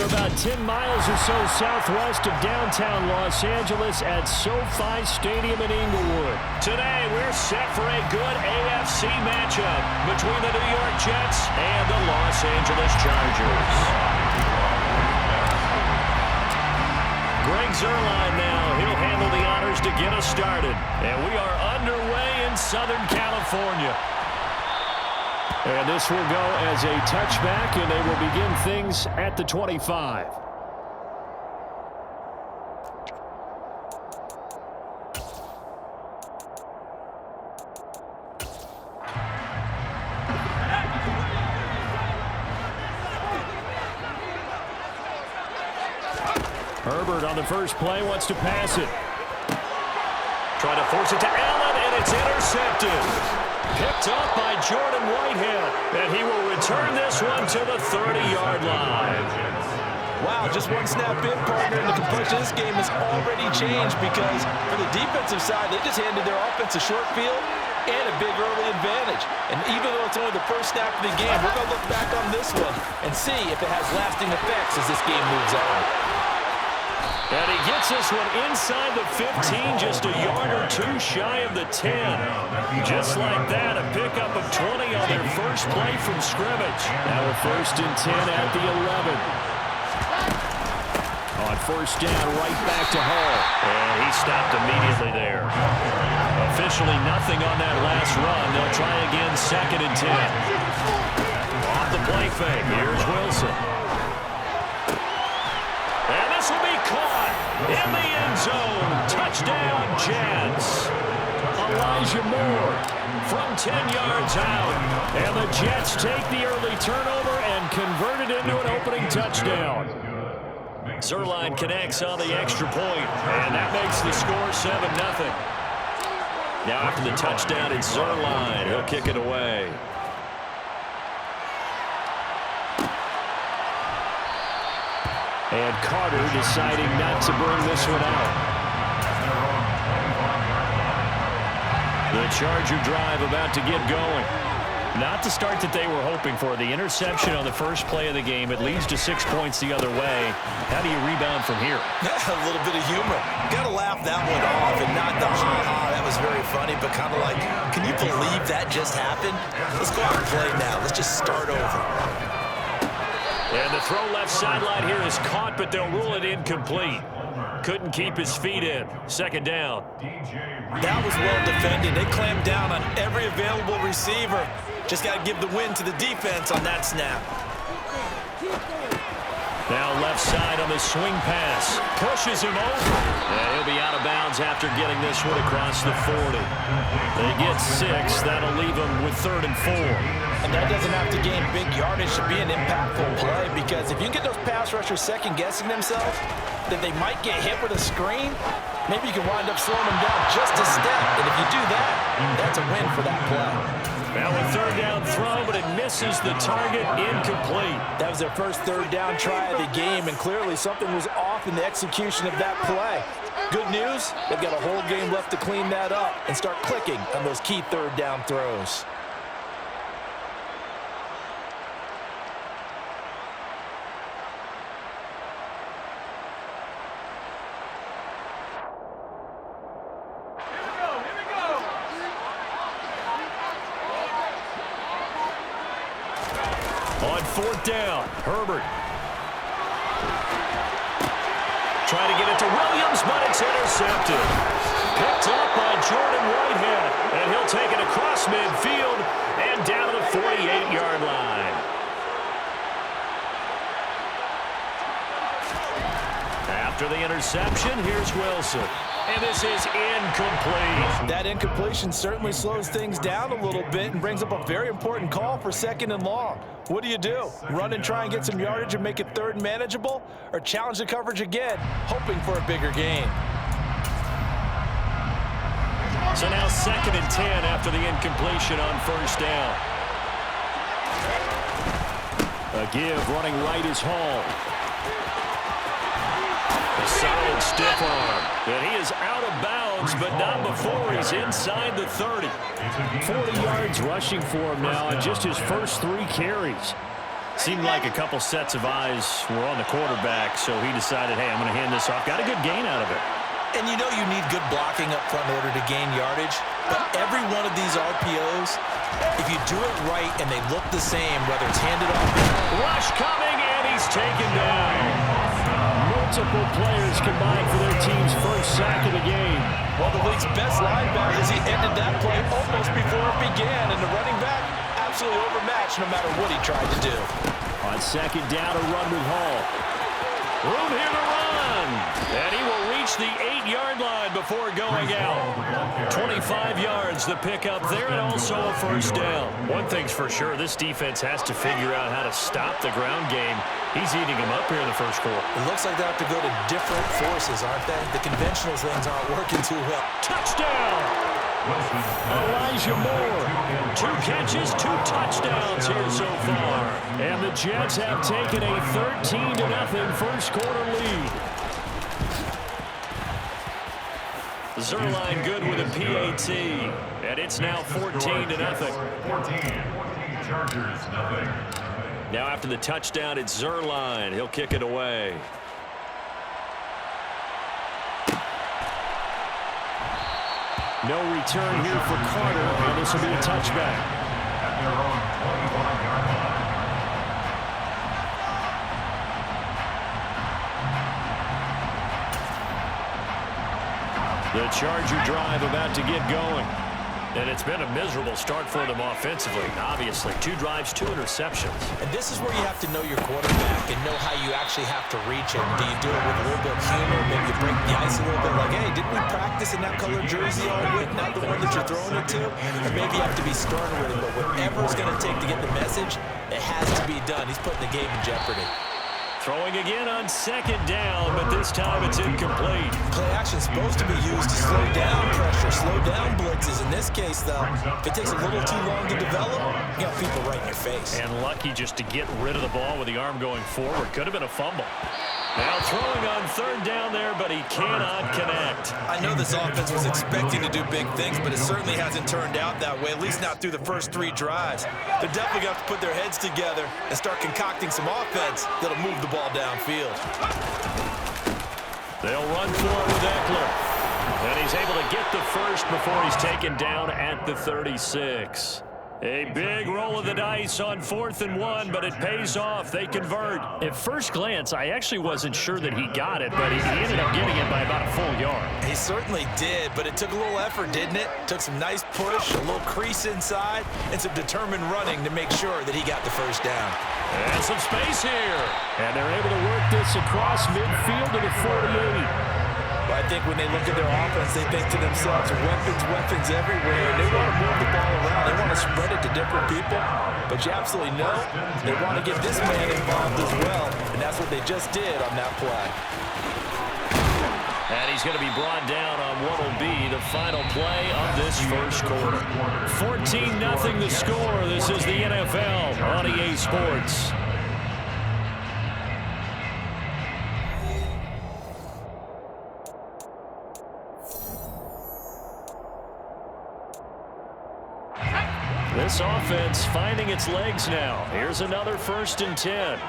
about 10 miles or so southwest of downtown Los Angeles at SoFi Stadium in Inglewood. Today, we're set for a good AFC matchup between the New York Jets and the Los Angeles Chargers. Greg Zuerlein now. He'll handle the honors to get us started. And we are underway in Southern California. And this will go as a touchback, and they will begin things at the 25. Herbert on the first play wants to pass it. Trying to force it to Allen, and it's intercepted. Picked up by Jordan Whitehead, and he will return this one to the 30-yard line. Wow, just one snap in, partner, and the complexion of this game has already changed because for the defensive side, they just handed their offense a short field and a big early advantage. And even though it's only the first snap of the game, we're going to look back on this one and see if it has lasting effects as this game moves on. And he gets this one inside the 15, just a yard or two shy of the 10. Just like that, a pickup of 20 on their first play from scrimmage. Now a 1st and 10 at the 11. On first down, right back to Hall. And he stopped immediately there. Officially nothing on that last run. They'll try again 2nd and 10. Off the play fake, here's Wilson. And this will be caught in the end zone. Touchdown, Jets. Elijah Moore from 10 yards out. And the Jets take the early turnover and convert it into an opening touchdown. Zuerlein connects on the extra point, and that makes the score 7-0. Now after the touchdown, it's Zuerlein. He'll kick it away. And Carter deciding not to bring this one out. The Charger drive about to get going. Not the start that they were hoping for. The interception on the first play of the game. It leads to 6 points the other way. How do you rebound from here? A little bit of humor. Got to laugh that one off and not the ha-ha. That was very funny, but kind of like, can you believe that just happened? Let's go out and play now. Let's just start over. And the throw left sideline here is caught, but they'll rule it incomplete. Couldn't keep his feet in. 2nd down. That was well defended. They clamped down on every available receiver. Just got to give the win to the defense on that snap. Now left side on the swing pass. Pushes him over. And he'll be out of bounds after getting this one across the 40. They get 6. That'll leave them with 3rd and 4. And that doesn't have to gain big yardage to be an impactful play, because if you can get those pass rushers second-guessing themselves, that they might get hit with a screen, maybe you can wind up slowing them down just a step. And if you do that, that's a win for that play. Now a 3rd down throw, but it misses the target, incomplete. That was their first 3rd down try of the game, and clearly something was off in the execution of that play. Good news, they've got a whole game left to clean that up and start clicking on those key 3rd down throws. On 4th down, Herbert. Trying to get it to Williams, but it's intercepted. Picked up by Jordan Whitehead, and he'll take it across midfield and down to the 48-yard line. After the interception, here's Wilson. And this is incomplete. That incompletion certainly slows things down a little bit and brings up a very important call for 2nd and long. What do? Run and try and get some yardage and make it 3rd and manageable? Or challenge the coverage again, hoping for a bigger gain? So now 2nd and 10 after the incompletion on 1st down. A give running right is Hall. A solid stiff arm. And he is out of bounds, but not before he's inside the 30. 40 yards rushing for him now on just his first 3 carries. Seemed like a couple sets of eyes were on the quarterback, so he decided, hey, I'm going to hand this off. Got a good gain out of it. And you know you need good blocking up front in order to gain yardage. But every one of these RPOs, if you do it right and they look the same, whether it's handed off. Rush coming, and he's taken down. Multiple players combined for their team's first sack of the game. Well, the league's best linebacker, he ended that play almost before it began, and the running back absolutely overmatched no matter what he tried to do. On second down, a run with Hall. Room here to run. And he will reach the 8-yard line before going out. 25 yards the pickup there, and also a first down. One thing's for sure, this defense has to figure out how to stop the ground game. He's eating him up here in the first quarter. It looks like they have to go to different forces, aren't they? The conventional things aren't working too well. Touchdown! Elijah Moore. 2 catches, 2 touchdowns here so far. And the Jets have taken a 13-0 first quarter lead. Zuerlein good with a PAT. And it's now 14-0. 14. Chargers, nothing. Now after the touchdown, it's Zuerlein. He'll kick it away. No return here for Carter, and this will be a touchback. At their own 21-yard line. The Charger drive about to get going. And it's been a miserable start for them offensively, obviously. 2 drives, 2 interceptions. And this is where you have to know your quarterback and know how you actually have to reach him. Do you do it with a little bit of humor? Maybe you break the ice a little bit like, hey, didn't we practice in that color jersey all week, not the one that you're throwing it to? Or maybe you have to be stern with him, but whatever it's going to take to get the message, it has to be done. He's putting the game in jeopardy. Throwing again on second down, but this time it's incomplete. Play action's supposed to be used to slow down pressure, slow down blitzes. In this case, though, if it takes a little too long to develop, you got people right in your face. And lucky just to get rid of the ball with the arm going forward. Could have been a fumble. Now throwing on third down there, but he cannot connect. I know this offense was expecting to do big things, but it certainly hasn't turned out that way, at least not through the first 3 drives. They're definitely going to have to put their heads together and start concocting some offense that'll move the ball downfield. They'll run for it with Eckler. And he's able to get the first before he's taken down at the 36. A big roll of the dice on 4th and 1, but it pays off. They convert. At first glance, I actually wasn't sure that he got it, but he ended up getting it by about a full yard. He certainly did, but it took a little effort, didn't it? Took some nice push, a little crease inside, and some determined running to make sure that he got the first down. And some space here. And they're able to work this across midfield to the 48. I think when they look at their offense, they think to themselves, weapons everywhere. They want to move the ball around. They want to spread it to different people. But you absolutely know they want to get this man involved as well. And that's what they just did on that play. And he's going to be brought down on what will be the final play of this first quarter. 14-0 the score. This is the NFL on EA Sports. This offense finding its legs now. Here's another 1st and 10.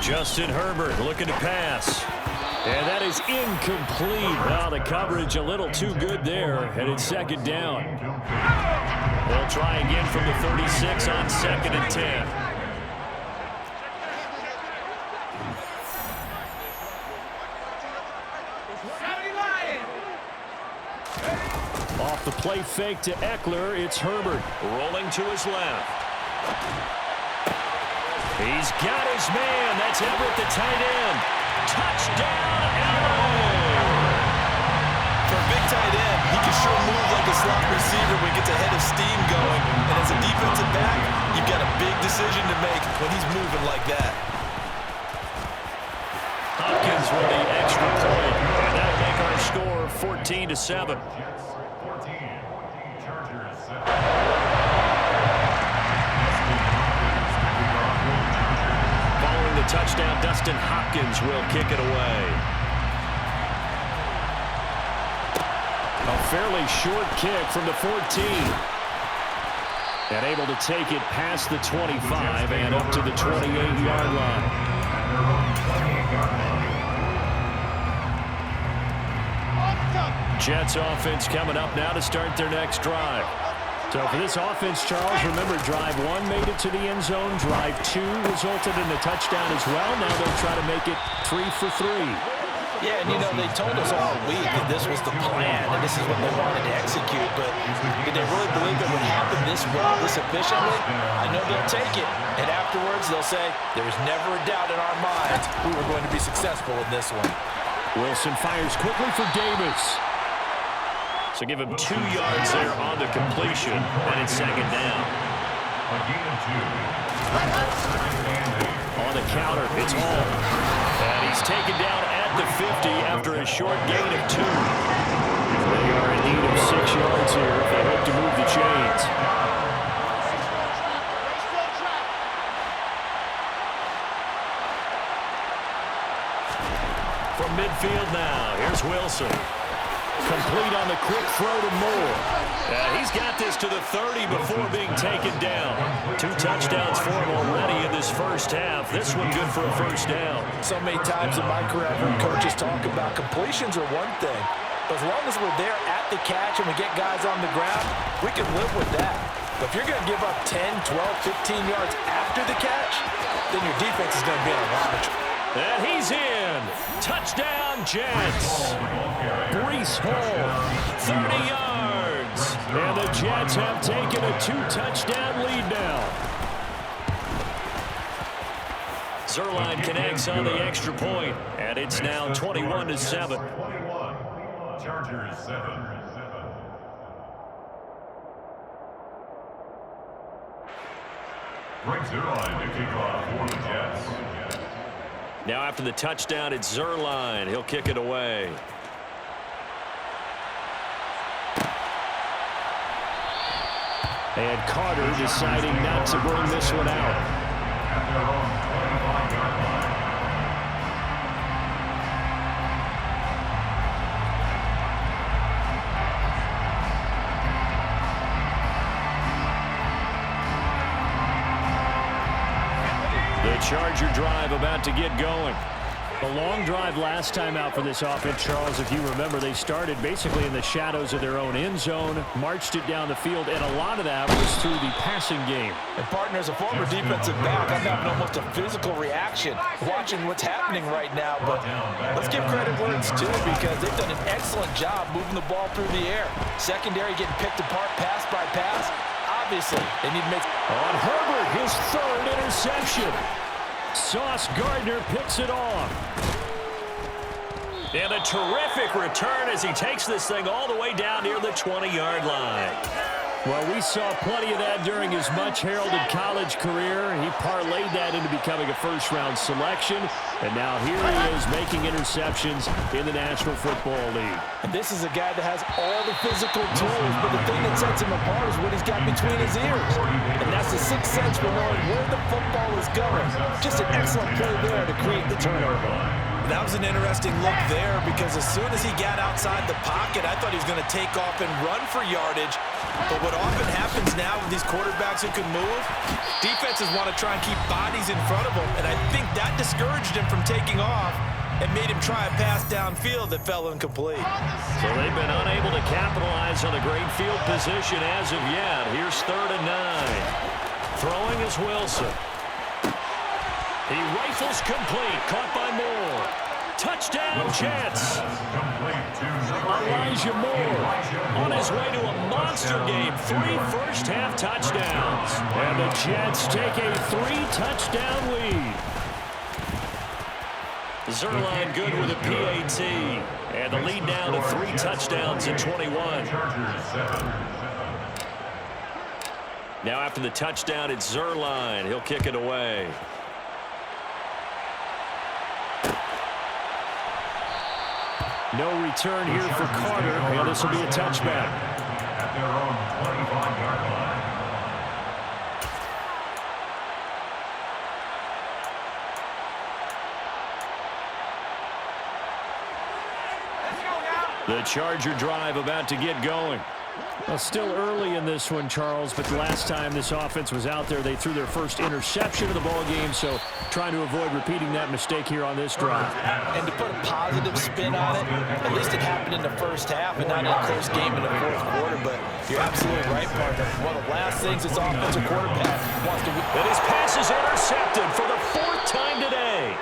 Justin Herbert looking to pass. And that is incomplete. Well, the coverage a little too good there, and it's second down. They'll try again from the 36 on 2nd and 10. Off the play fake to Eckler, it's Herbert. Rolling to his left. He's got his man. That's Everett, the tight end. Touchdown, LA! For a big tight end, he can sure move like a slot receiver when he gets a head of steam going. And as a defensive back, you've got a big decision to make when he's moving like that. Hopkins with the extra point. And that'll make our score 14-7. Following the touchdown, Dustin Hopkins will kick it away. A fairly short kick from the 14. And able to take it past the 25 and up to the 28-yard line. Jets offense coming up now to start their next drive. So for this offense, Charles, remember drive 1 made it to the end zone. Drive 2 resulted in a touchdown as well. Now they'll try to make it 3 for 3. Yeah, and they told us all week that this was the plan and this is what they wanted to execute, but did they really believe it would happen this well, this efficiently? I know they'll take it, and afterwards they'll say, there was never a doubt in our minds we were going to be successful in this one. Wilson fires quickly for Davis. So give him 2 yards there on the completion, and it's second down. On the counter, it's Hall. And he's taken down at the 50 after a short gain of 2. They are in need of 6 yards here if they hope to move the chains. From midfield now, here's Wilson. Complete on the quick throw to Moore. He's got this to the 30 before being taken down. 2 touchdowns for him already in this first half. This one good for a first down. So many times in my career I've heard coaches talk about completions are one thing, but as long as we're there at the catch and we get guys on the ground, we can live with that. But if you're going to give up 10, 12, 15 yards after the catch, then your defense is going to be on a lot of trouble. And he's in. Touchdown, Jets. Breece Hall, 30 yards. And the Jets have taken a 2-touchdown lead now. Zuerlein connects on the extra point, and it's now 21-7. Chargers 7. Greg Zuerlein to kick off for the Jets. Now after the touchdown, it's Zuerlein. He'll kick it away. And Carter deciding not to bring this one out. At their own 25-yard line. The Charger drive about to get going. A long drive last time out for this offense, Charles. If you remember, they started basically in the shadows of their own end zone, marched it down the field, and a lot of that was through the passing game. And partner, as a former defensive back, I'm having almost a physical reaction watching what's happening right now. But let's give credit where it's due because they've done an excellent job moving the ball through the air. Secondary getting picked apart pass by pass. Obviously, they need to make... On Herbert, his 3rd interception. Sauce Gardner picks it off. And a terrific return as he takes this thing all the way down near the 20-yard line. Well, we saw plenty of that during his much-heralded college career. He parlayed that into becoming a first-round selection, and now here he is making interceptions in the National Football League. And this is a guy that has all the physical tools, but the thing that sets him apart is what he's got between his ears. And that's the sixth sense for knowing where the football is going. Just an excellent play there to create the turnover. That was an interesting look there because as soon as he got outside the pocket, I thought he was going to take off and run for yardage. But what often happens now with these quarterbacks who can move, defenses want to try and keep bodies in front of them, and I think that discouraged him from taking off and made him try a pass downfield that fell incomplete. So they've been unable to capitalize on the great field position as of yet. Here's 3rd and 9. Throwing is Wilson. He rifles complete, caught by Moore. Touchdown, Jets. Elijah Moore On his way to a monster game, 3 first-half touchdowns. And the Jets take a 3-touchdown lead. Zuerlein good with a PAT. And the lead now to 3 touchdowns in 21. Now after the touchdown, it's Zuerlein. He'll kick it away. No return here for Carter, and this will be a touchback. At their own 25-yard line. The Charger drive about to get going. Well, still early in this one, Charles, but the last time this offense was out there, they threw their first interception of the ball game, so trying to avoid repeating that mistake here on this drive. And to put a positive spin on it, at least it happened in the first half and not in a close game in the fourth quarter, but you're absolutely right, partner. One of the last things this offensive quarterback wants to win. And his pass is intercepted for the 4th time today.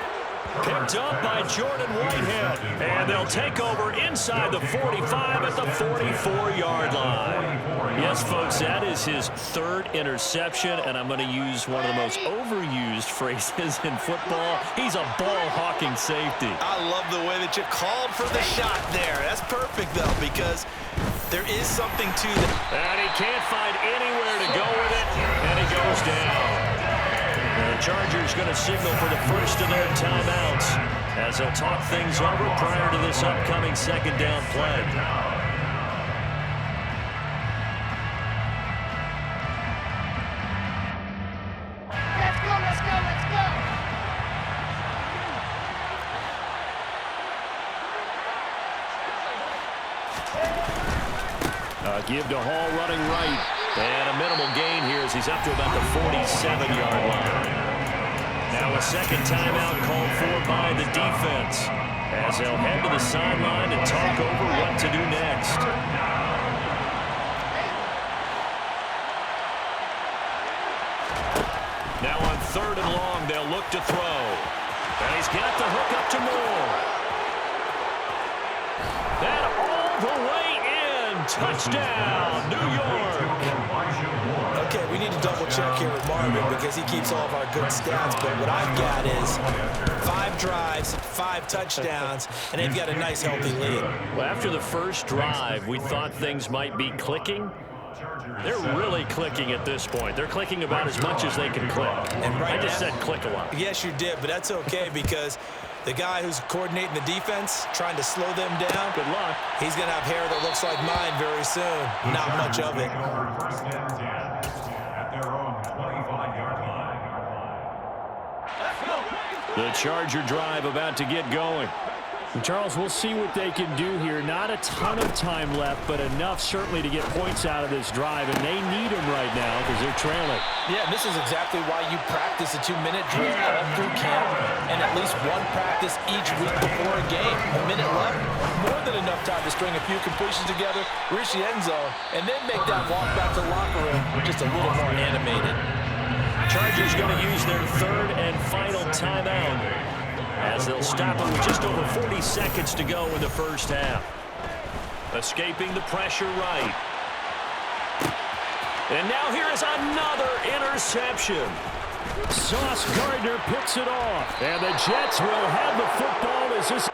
Picked up by Jordan Whitehead. And they'll take over inside the 45 at the 44-yard line. Yes, folks, that is his 3rd interception, and I'm going to use one of the most overused phrases in football. He's a ball-hawking safety. I love the way that you called for the shot there. That's perfect, though, because there is something to that. And he can't find anywhere to go with it, and he goes down. The Chargers going to signal for the first of their timeouts as they'll talk things over prior to this upcoming 2nd down play. Let's go. Give to Hall running right. And a minimal gain here as he's up to about the 47-yard line. Now a second timeout called for by the defense as they'll head to the sideline and talk over what to do next. Now on 3rd and long, they'll look to throw. And he's got the hook up to Moore. And all the way in. Touchdown, New York. Okay, we need to double-check here with Marvin because he keeps all of our good stats, but what I've got is 5 drives, 5 touchdowns, and they've got a nice, healthy lead. Well, after the first drive, we thought things might be clicking. They're really clicking at this point. They're clicking about as much as they can click. And right I just now, said click a lot. Yes, you did, but that's okay because the guy who's coordinating the defense, trying to slow them down, Good luck. he's going to have hair that looks like mine very soon. Not much of it. First and 10 at their own 25-yard line. The Charger drive about to get going. Charles, we'll see what they can do here. Not a ton of time left, but enough certainly to get points out of this drive, and they need them right now because they're trailing. Yeah, this is exactly why you practice a 2-minute drill all through camp and at least one practice each week before a game. A minute left, more than enough time to string a few completions together, reach the end zone, and then make that walk back to the locker room just a little more animated. Chargers going to use their 3rd and final timeout as they'll stop it with just over 40 seconds to go in the first half. Escaping the pressure right. And now here is another interception. Sauce Gardner picks it off. And the Jets will have the football as this